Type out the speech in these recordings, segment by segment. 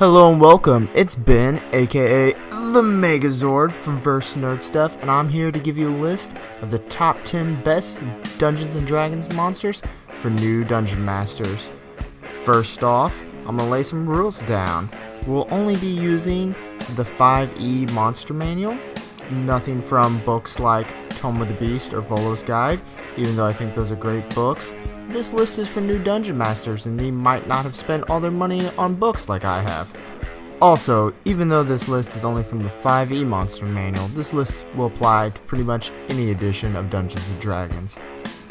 Hello and welcome, it's Ben, aka the Megazord from Vs.NerdStuff, and I'm here to give you a list of the top 10 best Dungeons & Dragons monsters for new Dungeon Masters. First off, I'm going to lay some rules down. We'll only be using the 5e Monster Manual, nothing from books like Tome of the Beast or Volo's Guide, even though I think those are great books. This list is for new Dungeon Masters, and they might not have spent all their money on books like I have. Also, even though this list is only from the 5e Monster Manual, this list will apply to pretty much any edition of Dungeons & Dragons.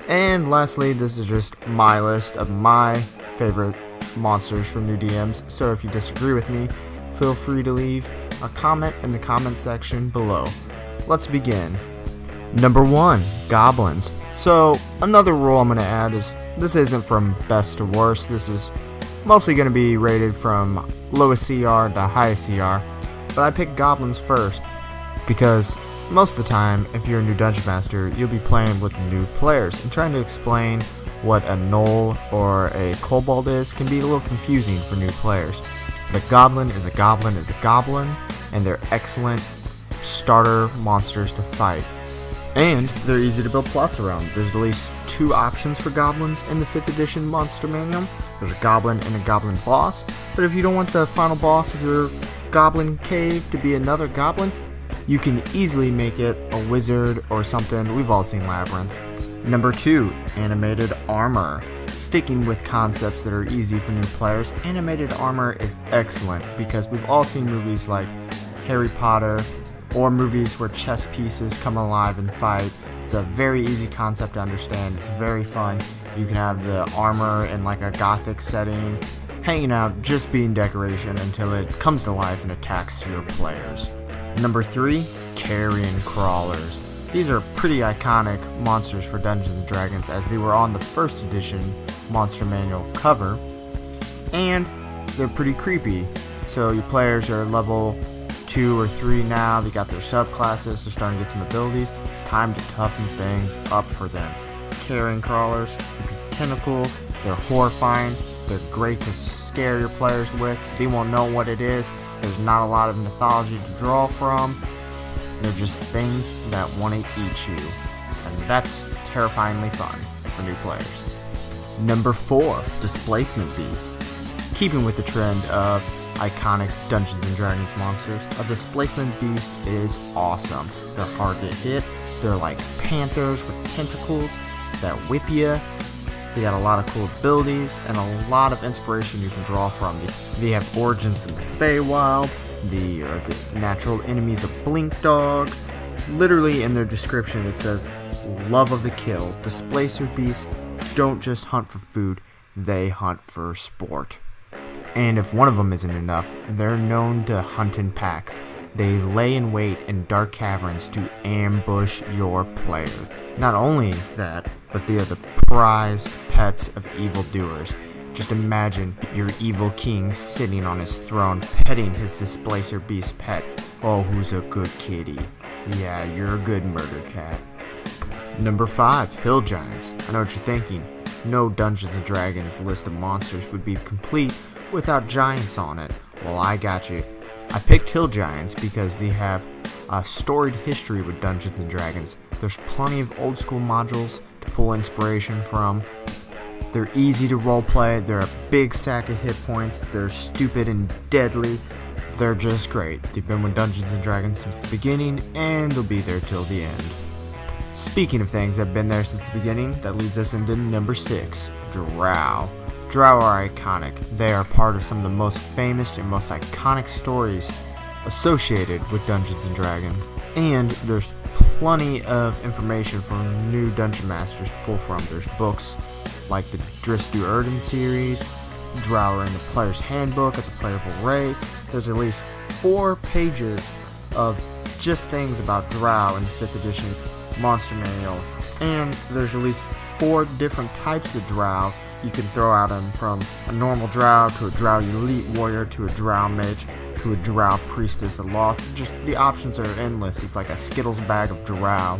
And lastly, this is just my list of my favorite monsters for new DMs, so if you disagree with me, feel free to leave a comment in the comment section below. Let's begin. Number 1, Goblins. So, another rule I'm going to add is this isn't from best to worst. This is mostly going to be rated from lowest CR to highest CR. But I picked Goblins first because most of the time, if you're a new Dungeon Master, you'll be playing with new players. And trying to explain what a Gnoll or a Kobold is can be a little confusing for new players. The Goblin is a Goblin is a Goblin, and they're excellent starter monsters to fight. And they're easy to build plots around. There's at least 2 options for goblins in the 5th edition Monster Manual. There's a goblin and a goblin boss, but if you don't want the final boss of your goblin cave to be another goblin, you can easily make it a wizard or something. We've all seen Labyrinth. Number 2, animated armor. Sticking with concepts that are easy for new players, animated armor is excellent because we've all seen movies like Harry Potter, or movies where chess pieces come alive and fight. It's a very easy concept to understand. It's very fun. You can have the armor in like a gothic setting, hanging out, just being decoration until it comes to life and attacks your players. Number 3, Carrion Crawlers. These are pretty iconic monsters for Dungeons & Dragons as they were on the 1st edition Monster Manual cover, and they're pretty creepy. So your players are level 2 or 3 now, they got their subclasses, they're starting to get some abilities. It's time to toughen things up for them. Carrion Crawlers would be tentacles, they're horrifying, they're great to scare your players with. They won't know what it is, there's not a lot of mythology to draw from. They're just things that want to eat you, and that's terrifyingly fun for new players. Number 4, Displaced Beast. Keeping with the trend of iconic Dungeons & Dragons monsters, a Displaced Beast is awesome. They're hard to hit, they're like panthers with tentacles that whip you. They got a lot of cool abilities and a lot of inspiration you can draw from. They have origins in the Feywild, the natural enemies of blink dogs. Literally in their description it says, love of the kill. Displaced Beasts don't just hunt for food, they hunt for sport. And if one of them isn't enough, they're known to hunt in packs. They lay in wait in dark caverns to ambush your player. Not only that, but they are the prized pets of evildoers. Just imagine your evil king sitting on his throne, petting his Displacer Beast pet. Oh, who's a good kitty? Yeah, you're a good murder cat. Number 5, Hill Giants. I know what you're thinking. No Dungeons & Dragons list of monsters would be complete without giants on it. Well, I got you. I picked Hill Giants because they have a storied history with Dungeons & Dragons. There's plenty of old school modules to pull inspiration from. They're easy to roleplay, they're a big sack of hit points, they're stupid and deadly. They're just great. They've been with Dungeons & Dragons since the beginning, and they'll be there till the end. Speaking of things that have been there since the beginning, that leads us into number 6, Drow. Drow are iconic. They are part of some of the most famous and most iconic stories associated with Dungeons & Dragons. And there's plenty of information for new Dungeon Masters to pull from. There's books like the Dris-Du-Erden series, Drow are in the Player's Handbook as a playable race. There's at least 4 pages of just things about Drow in the 5th edition Monster Manual. And there's at least 4 different types of Drow you can throw out them, from a normal Drow to a Drow Elite Warrior to a Drow Mage to a Drow Priestess of Loth. Just the options are endless. It's like a Skittles bag of Drow.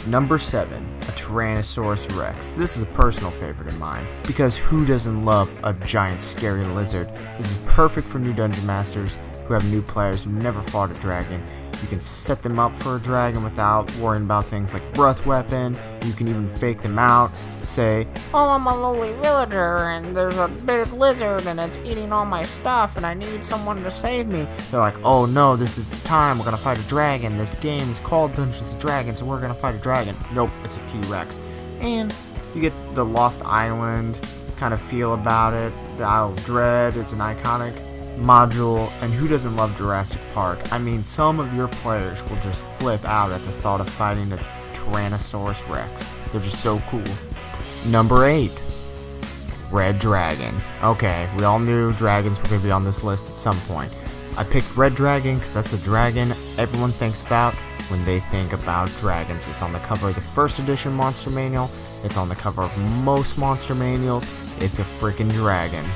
Number 7, a Tyrannosaurus Rex. This is a personal favorite of mine, because who doesn't love a giant scary lizard? This is perfect for new dungeon masters who have new players who never fought a dragon. You can set them up for a dragon without worrying about things like breath weapon. You can even fake them out, say, "Oh, I'm a lowly villager and there's a big lizard and it's eating all my stuff and I need someone to save me." They're like, "Oh no, this is the time, we're gonna fight a dragon. This game is called Dungeons & Dragons and we're gonna fight a dragon." Nope, it's a T-Rex. And you get the Lost Island kind of feel about it. The Isle of Dread is an iconic module, and who doesn't love Jurassic Park? I mean, some of your players will just flip out at the thought of fighting a Tyrannosaurus Rex. They're just so cool. Number 8, Red Dragon. Okay, we all knew dragons were going to be on this list at some point. I picked Red Dragon because that's the dragon everyone thinks about when they think about dragons. It's on the cover of the first edition Monster Manual. It's on the cover of most Monster Manuals. It's a freaking dragon.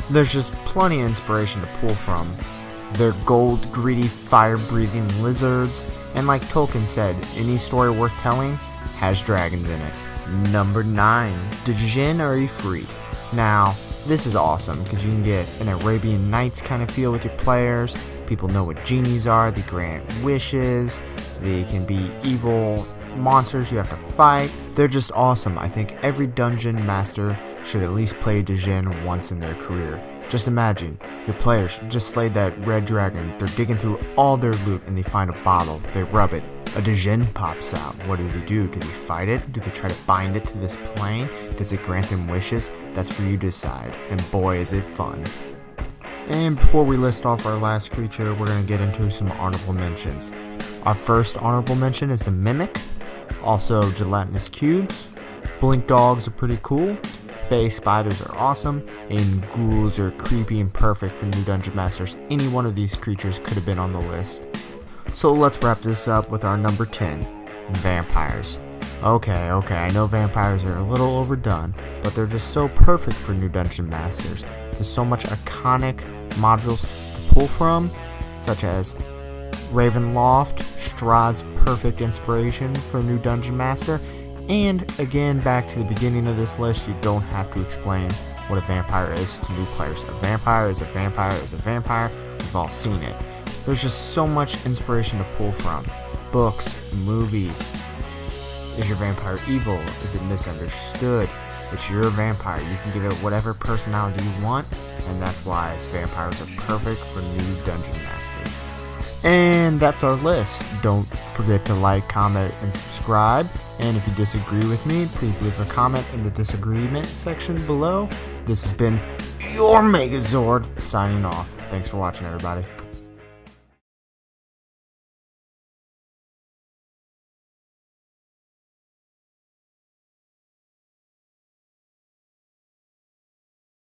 There's just plenty of inspiration to pull from. They're gold, greedy, fire-breathing lizards, and like Tolkien said, any story worth telling has dragons in it. Number 9, Djinn or Ifrit. Now, this is awesome because you can get an Arabian Nights kind of feel with your players. People know what genies are, they grant wishes, they can be evil monsters you have to fight. They're just awesome. I think every dungeon master should at least play Djinn once in their career. Just imagine, your players just slayed that red dragon, they're digging through all their loot and they find a bottle, they rub it, a Djinn pops out. What do? Do they fight it? Do they try to bind it to this plane? Does it grant them wishes? That's for you to decide, and boy is it fun. And before we list off our last creature, we're going to get into some honorable mentions. Our first honorable mention is the Mimic, also gelatinous cubes. Blink dogs are pretty cool. Fey spiders are awesome, and ghouls are creepy and perfect for new dungeon masters. Any one of these creatures could have been on the list. So let's wrap this up with our number 10, vampires. Okay, I know vampires are a little overdone, but they're just so perfect for new dungeon masters. There's so much iconic modules to pull from, such as Ravenloft, Strahd's perfect inspiration for a new dungeon master. And again, back to the beginning of this list, you don't have to explain what a vampire is to new players. A vampire is a vampire is a vampire. We've all seen it. There's just so much inspiration to pull from. Books, movies. Is your vampire evil? Is it misunderstood? It's your vampire. You can give it whatever personality you want, and that's why vampires are perfect for new dungeon masters. And that's our list. Don't forget to like, comment, and subscribe. And if you disagree with me, please leave a comment in the disagreement section below. This has been your Megazord signing off. Thanks for watching, everybody.